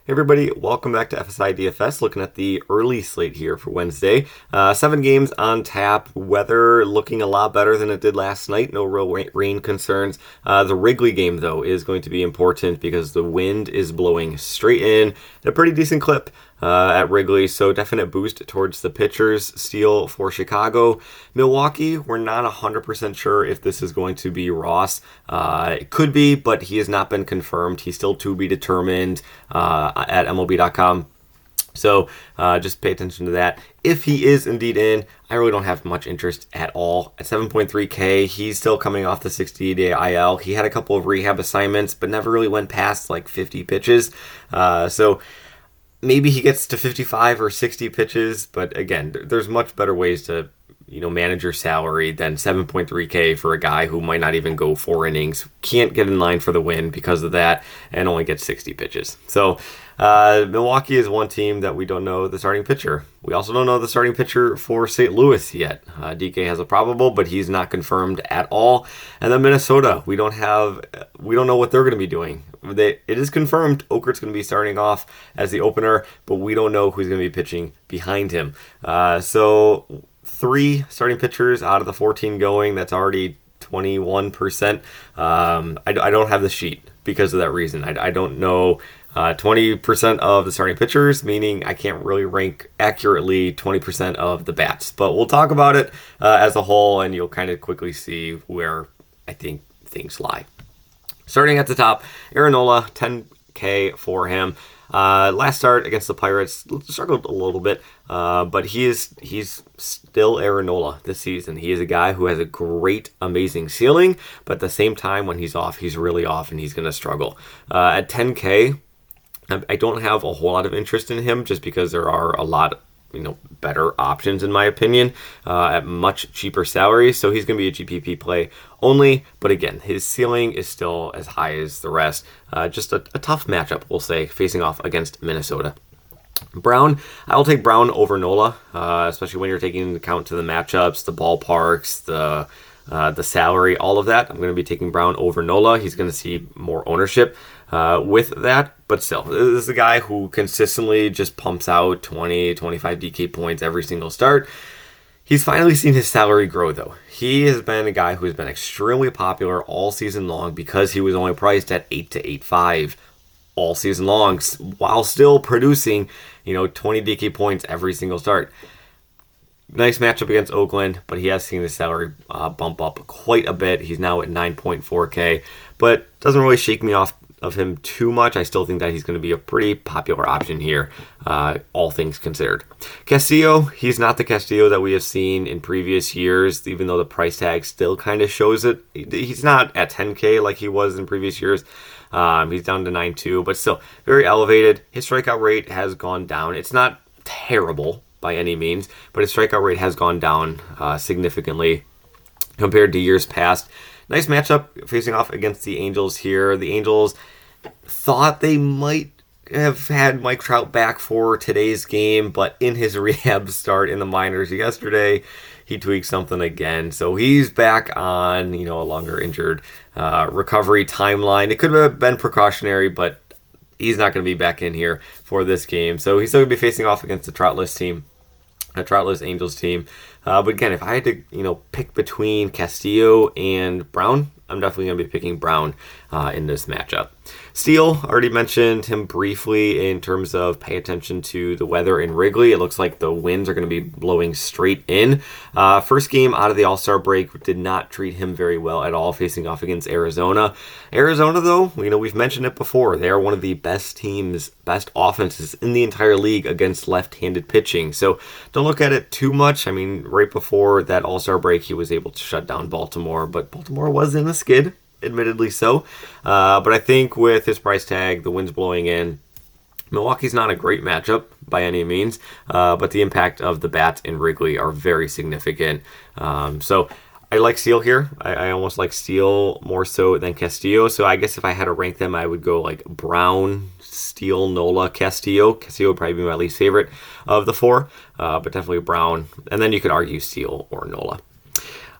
Hey everybody, welcome back to FSi DFS. Looking at the early slate here for Wednesday. 7 games on tap. Weather looking a lot better than it did last night. No real rain concerns. The Wrigley game, though, is going to be important because the wind is blowing straight in at a pretty decent clip at Wrigley. So definite boost towards the pitchers. Steal for Chicago. Milwaukee, we're not 100% sure if this is going to be Ross. It could be, but he has not been confirmed. He's still to be determined at MLB.com. So just pay attention to that. If he is indeed in, I really don't have much interest at all. At 7.3K, he's still coming off the 60-day IL. He had a couple of rehab assignments, but never really went past like 50 pitches. So maybe he gets to 55 or 60 pitches. But again, there's much better ways to manage your salary than 7.3K for a guy who might not even go 4 innings, can't get in line for the win because of that, and only gets 60 pitches. So Milwaukee is one team that we don't know the starting pitcher. We also don't know the starting pitcher for St. Louis yet. DK has a probable, but he's not confirmed at all. And then Minnesota, we don't know what they're going to be doing. It is confirmed Okert's going to be starting off as the opener, but we don't know who's going to be pitching behind him. So 3 starting pitchers out of the 14 going. That's already 21%. I don't have the sheet because of that reason. I don't know 20% of the starting pitchers, meaning I can't really rank accurately 20% of the bats. But we'll talk about it as a whole, and you'll kind of quickly see where I think things lie. Starting at the top, Aaron Nola, 10K for him. Last start against the Pirates, struggled a little bit, but he's still Aaron Nola this season. He is a guy who has a great, amazing ceiling, but at the same time, when he's off, he's really off, and he's going to struggle. At 10K, I don't have a whole lot of interest in him just because there are a lot better options in my opinion at much cheaper salaries. So he's going to be a GPP play only. But again, his ceiling is still as high as the rest. Just a tough matchup, we'll say, facing off against Minnesota. Brown, I will take Brown over Nola, especially when you're taking into account to the matchups, the ballparks, the salary, all of that. I'm going to be taking Brown over Nola. He's going to see more ownership with that. But still, this is a guy who consistently just pumps out 20, 25 DK points every single start. He's finally seen his salary grow, though. He has been a guy who has been extremely popular all season long because he was only priced at 8 to 8.5 all season long, while still producing 20 DK points every single start. Nice matchup against Oakland, but he has seen his salary bump up quite a bit. He's now at 9.4K, but doesn't really shake me off of him too much. I still think that he's going to be a pretty popular option here, all things considered. Castillo, he's not the Castillo that we have seen in previous years, even though the price tag still kind of shows it. He's not at 10K like he was in previous years. He's down to 9.2, but still very elevated. His strikeout rate has gone down. It's not terrible by any means, but his strikeout rate has gone down significantly compared to years past. Nice matchup facing off against the Angels here. The Angels thought they might have had Mike Trout back for today's game, but in his rehab start in the minors yesterday, he tweaked something again. So he's back on, a longer injured recovery timeline. It could have been precautionary, but he's not going to be back in here for this game. So he's still going to be facing off against the Troutless team. A Troutless Angels team. But again, if I had to, pick between Castillo and Brown, I'm definitely going to be picking Brown in this matchup. Steele, already mentioned him briefly in terms of pay attention to the weather in Wrigley. It looks like the winds are going to be blowing straight in. First game out of the All-Star break did not treat him very well at all, facing off against Arizona. Arizona, though, we've mentioned it before. They are one of the best teams, best offenses in the entire league against left-handed pitching. So don't look at it too much. Right before that All-Star break, he was able to shut down Baltimore, but Baltimore was in a skid, admittedly so. But I think with his price tag, the wind's blowing in, Milwaukee's not a great matchup by any means, but the impact of the bats in Wrigley are very significant. So I like Steele here. I almost like Steele more so than Castillo. So I guess if I had to rank them, I would go like Brown, Steele, Nola, Castillo. Castillo would probably be my least favorite of the 4, but definitely Brown. And then you could argue Steele or Nola.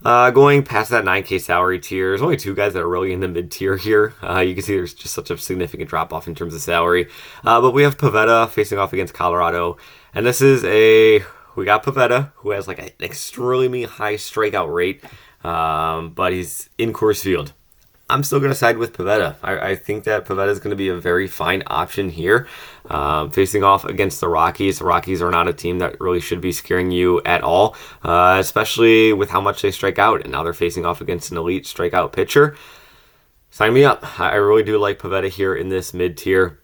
Going past that 9K salary tier, there's only two guys that are really in the mid tier here. You can see there's just such a significant drop off in terms of salary. But we have Pivetta facing off against Colorado. And we got Pivetta, who has like an extremely high strikeout rate, but he's in Coors Field. I'm still going to side with Pivetta. I think that Pivetta is going to be a very fine option here. Facing off against the Rockies. The Rockies are not a team that really should be scaring you at all, especially with how much they strike out. And now they're facing off against an elite strikeout pitcher. Sign me up. I really do like Pivetta here in this mid-tier.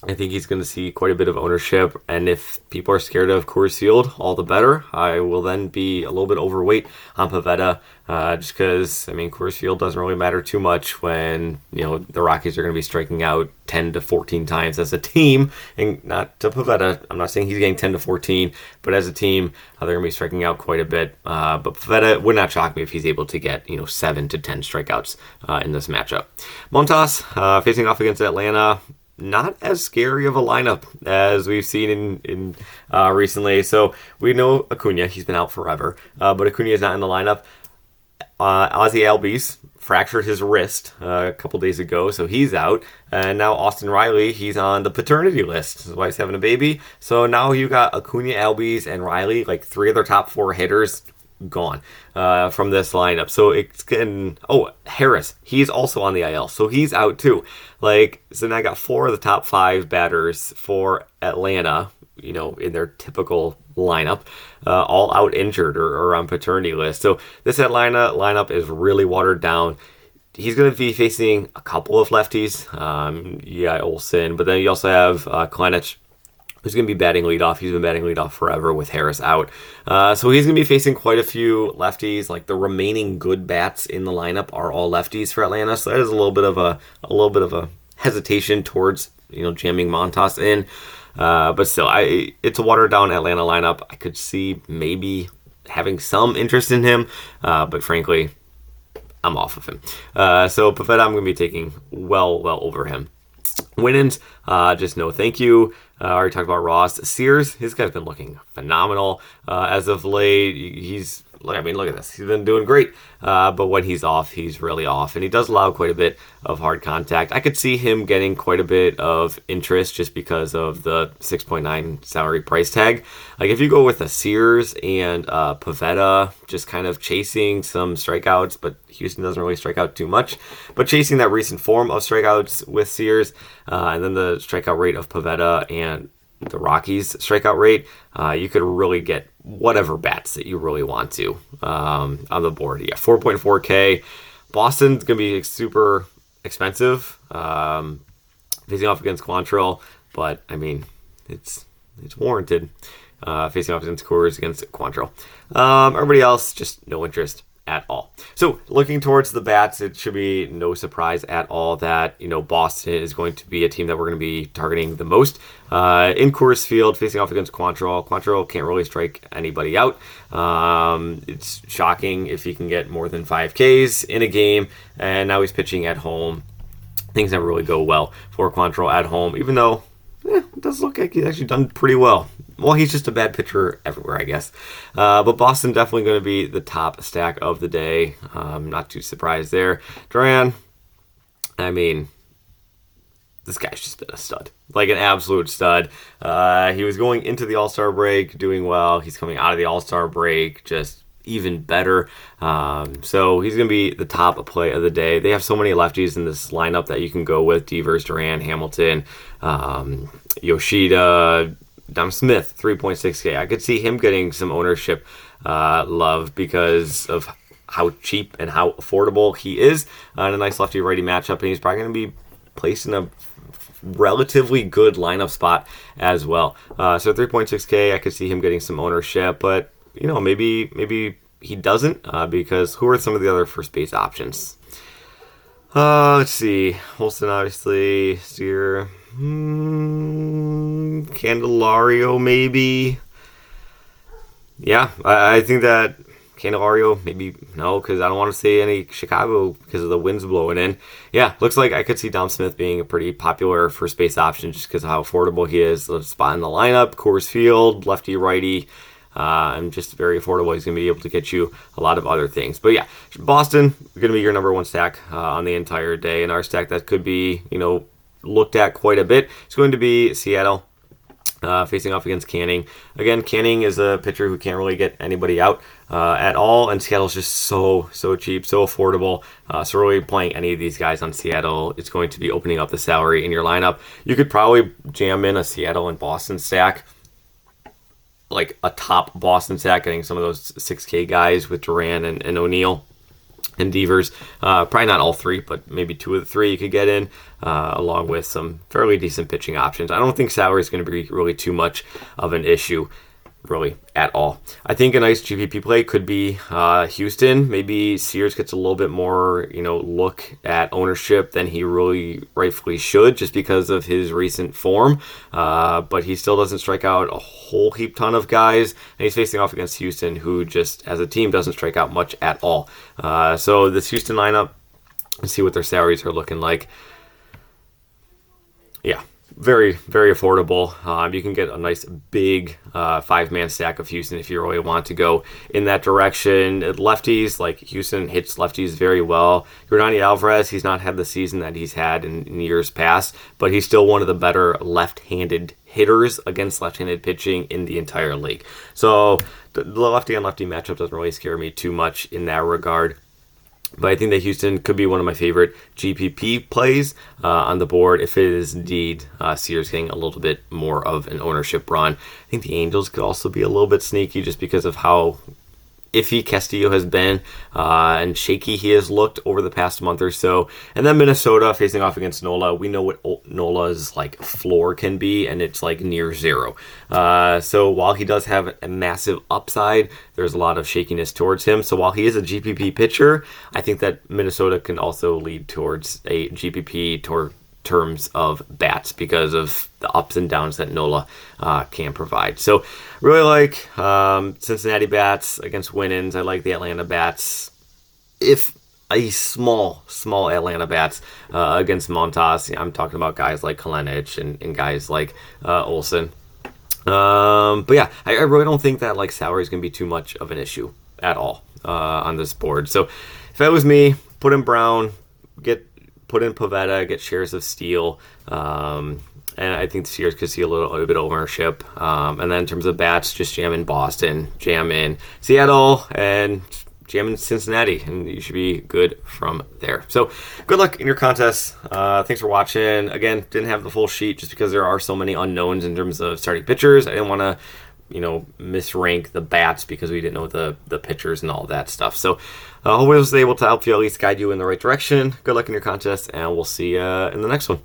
I think he's going to see quite a bit of ownership, and if people are scared of Coors Field, all the better. I will then be a little bit overweight on Pivetta, just because, Coors Field doesn't really matter too much when, the Rockies are going to be striking out 10 to 14 times as a team, and not to Pivetta. I'm not saying he's getting 10 to 14, but as a team, they're going to be striking out quite a bit. But Pivetta would not shock me if he's able to get, 7 to 10 strikeouts in this matchup. Montas, facing off against Atlanta. Not as scary of a lineup as we've seen in recently. So we know Acuna, he's been out forever, but Acuna is not in the lineup. Ozzie Albies fractured his wrist a couple days ago, so he's out. And now Austin Riley, he's on the paternity list. His wife's having a baby. So now you got Acuna, Albies, and Riley, like three of their top four hitters gone from this lineup. So it's getting... Oh, Harris, he's also on the IL, so he's out too. So now I got four of the top five batters for Atlanta, in their typical lineup, all out injured or on paternity list. So this Atlanta lineup is really watered down. He's going to be facing a couple of lefties. Olsen, but then you also have Klenich, who's going to be batting leadoff. He's been batting leadoff forever with Harris out. So he's going to be facing quite a few lefties. Like the remaining good bats in the lineup are all lefties for Atlanta. So that is a little bit of a hesitation towards, jamming Montas in. But still, it's a watered down Atlanta lineup. I could see maybe having some interest in him, but frankly, I'm off of him. So Pivetta, I'm going to be taking well over him. Win-ins, just no thank you. I already talked about Ross. Sears, his guy's been looking phenomenal as of late. Look at this. He's been doing great. But when he's off, he's really off. And he does allow quite a bit of hard contact. I could see him getting quite a bit of interest just because of the 6.9 salary price tag. Like if you go with a Sears and Pivetta, just kind of chasing some strikeouts, but Houston doesn't really strike out too much. But chasing that recent form of strikeouts with Sears, and then the strikeout rate of Pivetta and the Rockies strikeout rate, you could really get whatever bats that you really want to on the board. 4.4K. Boston's going to be super expensive, facing off against Quantrill, but it's warranted. Facing off against Coors against Quantrill. Everybody else, just no interest at all. So looking towards the bats, it should be no surprise at all that Boston is going to be a team that we're going to be targeting the most in Coors Field, facing off against Quantrill. Quantrill can't really strike anybody out. It's shocking if he can get more than 5Ks in a game, and now he's pitching at home. Things never really go well for Quantrill at home, even though it does look like he's actually done pretty well. Well, he's just a bad pitcher everywhere, I guess. But Boston definitely going to be the top stack of the day. Not too surprised there. Duran, this guy's just been a stud. Like an absolute stud. He was going into the All-Star break doing well. He's coming out of the All-Star break just even better. So he's going to be the top play of the day. They have so many lefties in this lineup that you can go with. Devers, Duran, Hamilton, Yoshida, Dom Smith, 3.6K. I could see him getting some ownership love because of how cheap and how affordable he is in a nice lefty-righty matchup, and he's probably going to be placed in a relatively good lineup spot as well. So 3.6K, I could see him getting some ownership, but maybe he doesn't because who are some of the other first base options? Let's see. Holston, obviously. Steer. Candelario, maybe. Yeah, I think that Candelario, maybe no, because I don't want to say any Chicago because of the winds blowing in. Yeah, looks like I could see Dom Smith being a pretty popular first base option just because of how affordable he is. The spot in the lineup, Coors Field, lefty, righty. and just very affordable. He's going to be able to get you a lot of other things. But yeah, Boston going to be your number one stack on the entire day. And our stack that could be, looked at quite a bit is going to be Seattle. Facing off against Canning. Again, Canning is a pitcher who can't really get anybody out at all, and Seattle's just so cheap, so affordable. So really playing any of these guys on Seattle, it's going to be opening up the salary in your lineup. You could probably jam in a Seattle and Boston stack, like a top Boston stack, getting some of those 6K guys with Duran and O'Neill and Devers. Probably not all three, but maybe two of the three you could get in, along with some fairly decent pitching options. I don't think salary is going to be really too much of an issue, really, at all. I think a nice GPP play could be Houston. Maybe Sears gets a little bit more, look at ownership than he really rightfully should, just because of his recent form. But he still doesn't strike out a whole heap ton of guys, and he's facing off against Houston, who just as a team doesn't strike out much at all. So this Houston lineup, let's see what their salaries are looking like. Yeah, very affordable. You can get a nice big 5-man stack of Houston if you really want to go in that direction. Lefties, like Houston hits lefties very well. Yordan Alvarez, he's not had the season that he's had in years past, but he's still one of the better left-handed hitters against left-handed pitching in the entire league. So the lefty on lefty matchup doesn't really scare me too much in that regard. But I think that Houston could be one of my favorite GPP plays on the board if it is indeed Sears getting a little bit more of an ownership run. I think the Angels could also be a little bit sneaky just because of how iffy Castillo has been and shaky he has looked over the past month or so. And then Minnesota facing off against Nola. We know what Nola's floor can be, and it's near zero. So while he does have a massive upside, there's a lot of shakiness towards him. So while he is a GPP pitcher, I think that Minnesota can also lead towards a GPP terms of bats because of the ups and downs that Nola can provide. So really like Cincinnati bats against Winans. I like the Atlanta bats. If a small Atlanta bats against Montas, I'm talking about guys like Kalenic and guys like Olsen. But yeah, I really don't think that salary is going to be too much of an issue at all on this board. So if that was me, put in Brown, put in Pavetta, get shares of Steele, and I think the Sears could see a little bit of ownership. And then in terms of bats, just jam in Boston, jam in Seattle, and jam in Cincinnati, and you should be good from there. So good luck in your contests. Thanks for watching. Again, didn't have the full sheet just because there are so many unknowns in terms of starting pitchers. I didn't want to misrank the bats because we didn't know the pitchers and all that stuff. So hopefully I was able to help you, at least guide you in the right direction. Good luck in your contest, and we'll see you in the next one.